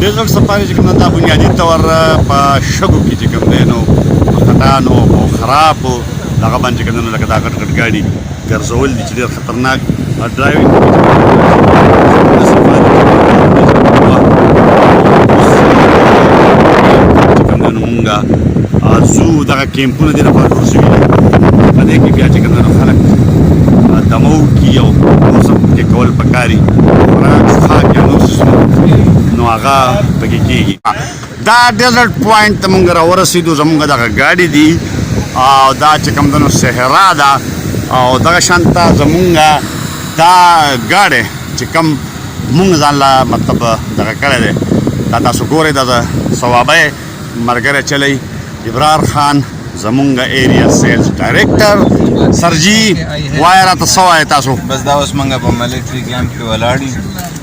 ډیزرټ سفاري چې کوم دا بنیادي طور په شګو کې چې کوم دی نو په خټانو په خرابو دغه باندې چې کوم دی لکه دا غټ غټ ګاډي ګرځول دي چې ډېر خطرناک ډرایوینګ چې کوم دی نو مونږه زو دغه کیمپونه دي لپاره جوړ شوي دي په دې کې بیا چې کوم دی نو خلک دمو کې یو موسم کې کول پکاري خوراک څښاک یا نور نو هغه پکې کېږي دا ډیزرټ پوینټ ته مونږ راورسېدو زمونږ دغه ګاډي دي او دا چې کوم دی نو صحرا ده او دغه شانته زمونږ دا ګاډی چې کوم مونږ ځان له مطلب دغه کړی دی دا تاسو ګورئ دا صوابی ملګری چلی ابرار خان زمونږ ایریا سیلز ډایرکټر سر جی وایه راته څه وایې تاسو بس دا اوس موږ په ملیټري کیمپ کې ولاړ یو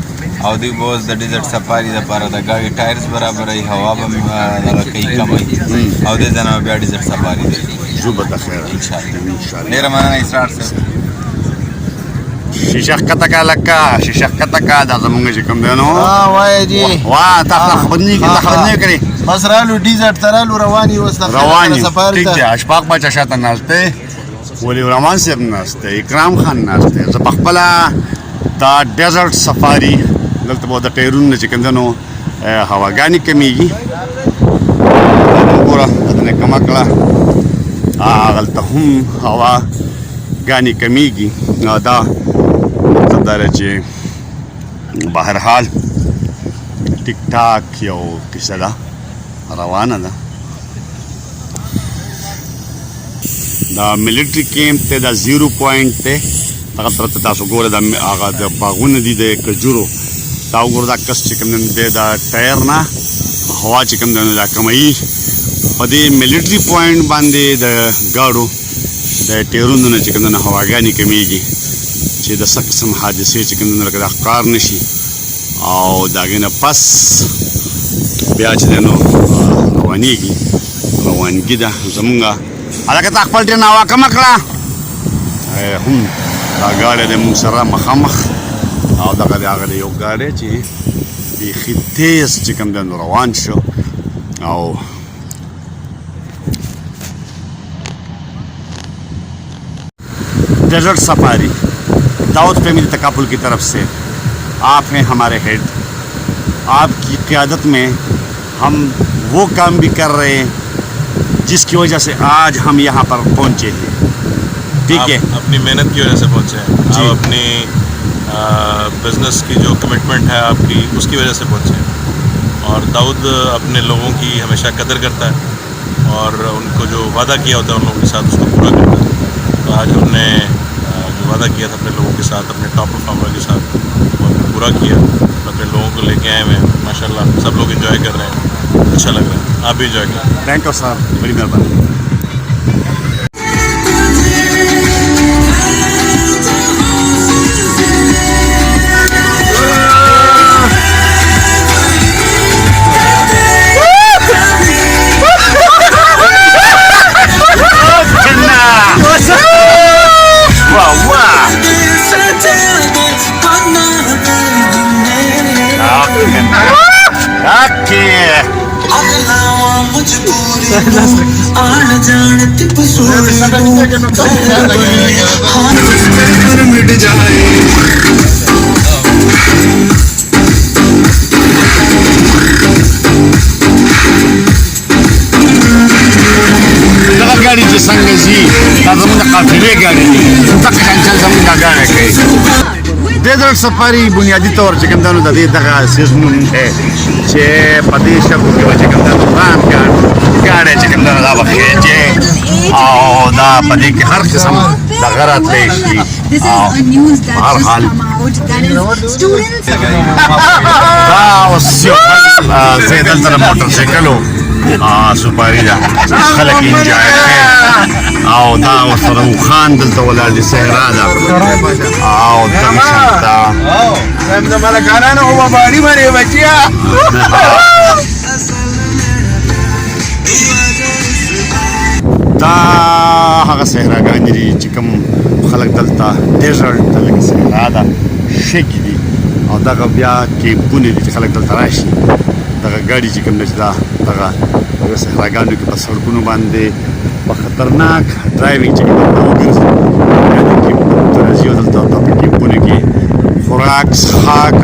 او دوی به اوس د ډیزرټ سفاري دپاره د ګاډي ټایرز برابروي هوا به دغه کوي کموي او دې ځای نه بیا ډیزرټ سفاري دی زو به د خیره انشاءالله ډېره مننه اسرار صاحب شیشه ښکته کا لکه شیشه ښکته کا دا زمونږ چې کوم دی نو وایه جی واه تا خبرني کړې بس رالو ډیزرټ ته رالو روان یو اوس روان یو ټیک دی اشفاق بچه شاته ناست دی ولی الرحمن صاحب ناست دی اکرام خان ناست دی زه پخپله دا ډیزرټ سفاري دلته به د ټایرونو نه چې کوم دی نو هواګانې کمیږي وګوره دنه کمه کړه هغلته هم هواګانې کمیږي نو دا مطلب دا دی چې بهرحال ټیک ټاک یو کیسه ده روانه ده دا ملیټري کیمپ ته دا 0 پوینټ ته هغه طرف ته تاسو ګورئ دا هغه د باغونه دي د کجورو دا وګوره دا کس چې کوم دی دا ټایر نه هوا چې کوم دی دا کموي په دې ملیټري پوینټ باندې د ګاډو د ټایرونو نه چې کوم دی هواګانې کمیږي چې د څه قسم حادثې چې کوم دی لکه دا ښکار نه شي او د هغې نه پس بیا چې دی نو روانېږي روانګي ده زمونږ هلکه تا خپل ټرین هوا کمه کړه هم دا ګاډی دی مونږ سره مخامخ او دغه دی هغه دی یو ګاډی چې بیخي تیز چې کوم دی نو روان شو او desert safari Dawood फैमिली तकापुल की तरफ से आप हैं हमारे हेड आपकी क़यादत में हम वो काम भी कर रहे हैं जिसकी वजह से आज हम यहाँ पर पहुँचे हैं ठीक है अपनी मेहनत की वजह से पहुँचे हैं आप अपनी बिज़नेस की जो कमिटमेंट है आपकी उसकी वजह से पहुँचे हैं और दाऊद अपने लोगों की हमेशा कदर करता है और उनको जो वादा किया होता है उन लोगों के साथ उसको पूरा करता है तो आज हमने जो वादा किया था अपने लोगों के साथ अपने टॉप परफॉर्मर के साथ वो हमने पूरा किया अपने लोगों को लेके आए हुए हैं माशाल्लाह सब लोग एंजॉय कर रहे हैं अच्छा लग रहा है आप भी एंजॉय करें थैंक यू सर बड़ी मेहरबानी मिट जाए गाड़ी چې څنګه زی دا زموږ د قافلې ګاډي دي ځکه چې زموږ دا ګاډي کوي डेजर्ट सफारी बुनियादी तौर چې کوم دا نو د دې دغه سیزمون دی چې په دې شګو کې به چې کوم دا رام ګاډی چې کوم دا دا به خېجې او دا په دې کې هر قسم دغه راتلی شي او هر حال دا اوس یو زه دلته د موټر سایکلو سفاري ده خلک انجوای کوي او دا ورسره خان دلته ولاړ دي صحرا ده او دغه شانته د ملکانانو هو باندې باندې بچیا دا هغه صحراګانې دي چې کوم خلک دلته ډیزرټ ته لکه صحرا ده شګې دي او دغه بیا کیمپونه دي چې خلک دلته راشي دغه ګاډي چې کوم نشته دغه صحراګانو کې په سړکونو باندې په خطرناک ډرایوینګ چې کوم وګرځي یا د کیمپونو ته راځي او دلته په کیمپونو کې خوراک څښاک